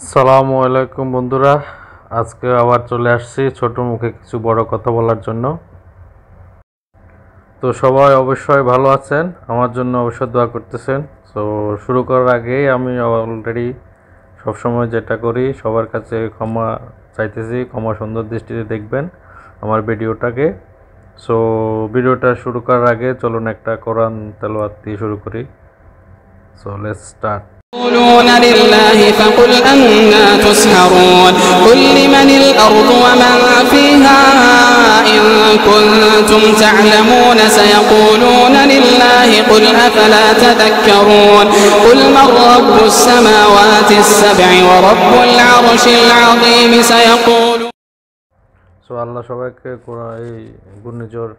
আসসালামু আলাইকুম বন্ধুরা, আজকে আবার চলে আসছি ছোট মুখে কিছু বড় কথা বলার জন্য। তো সবাই অবশ্যই ভালো আছেন, আমার জন্য অবশ্যই দোয়া করতেছেন। তো শুরু করার আগেই আমি অলরেডি সবসময় যেটা করি, সবার কাছে ক্ষমা চাইতেছি, ক্ষমা সুন্দর দৃষ্টিতে দেখবেন আমার ভিডিওটাকে। সো ভিডিওটা শুরু করার আগে চলুন একটা কোরআন তেলাওয়াত দিয়ে শুরু করি। So let's start. يقولون لله فقل أنا تسحرون قل لمن الأرض ومن فيها إن كنتم تعلمون سيقولون لله قل أفلا تذكرون قل من رب السماوات السبع ورب العرش العظيم سيقولون আল্লাহ সবাইকে এই ঘূর্ণিঝড়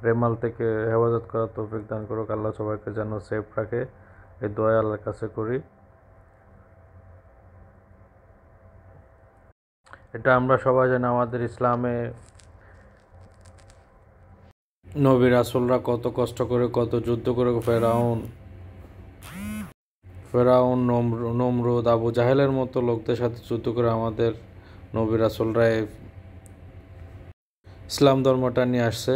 রেমাল থেকে হেফাজত করার তৌফিক দান করুক। আল্লাহ সবাইকে যেন সেফ রাখে, এই দোয়া আল্লাহর কাছে করি। এটা আমরা সবাই জানি, আমাদের ইসলামে নবী রাসূলরা কত কষ্ট করে, কত যুদ্ধ করে, ফেরাউন, নমরুদ, আবু জাহেলের মতো লোকদের সাথে যুদ্ধ করে আমাদের নবী রাসূলরা ইসলাম ধর্মটা নিয়ে আসছে।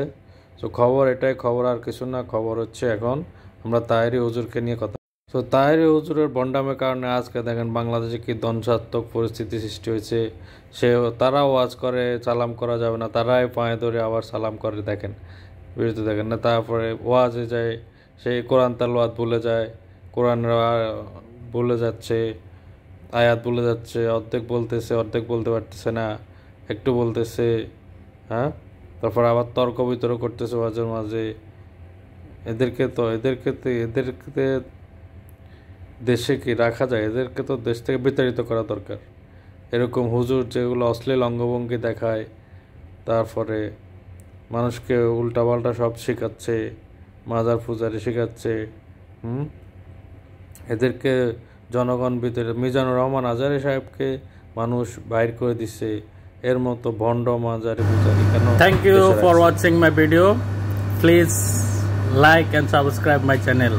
তো খবর এটাই, খবর আর কিছু না। খবর হচ্ছে এখন আমরা তাহেরি হুজুরকে নিয়ে কথা। তো তাহেরি হুজুরের বন্ডামের কারণে আজকে দেখেন বাংলাদেশে কি ধ্বংসাত্মক পরিস্থিতি সৃষ্টি হয়েছে। তারাও ওয়াজ করে, সালাম করা যাবে না, তারাই পায়ে ধরে আবার সালাম করে। দেখেন বিরতি দেখেন না। তারপরে ওয়াজে যায়, সেই কোরআন তেলাওয়াত ভুলে যায়, কোরআন ভুলে যাচ্ছে, আয়াত ভুলে যাচ্ছে, অর্ধেক বলতেছে, অর্ধেক বলতে পারতেছে না, একটু বলতেছে। হ্যাঁ, তারপর আবার তর্ক বিতর্ক করতেছে মাঝে মাঝে। এদেরকে দেশে কি রাখা যায়? এদেরকে তো দেশ থেকে বিতাড়িত করা দরকার। এরকম হুজুর যেগুলো অশ্লীল অঙ্গভঙ্গি দেখায়, তারপরে মানুষকে উল্টাপাল্টা সব শেখাচ্ছে, মাজার পূজারি শেখাচ্ছে। এদেরকে জনগণ ভিতরে মিজানুর রহমান আজারি সাহেবকে মানুষ বাইর করে দিচ্ছে। এর মতো ভণ্ড মাজারি পূজারি কেন? Thank you for watching my video. Please like and subscribe my channel.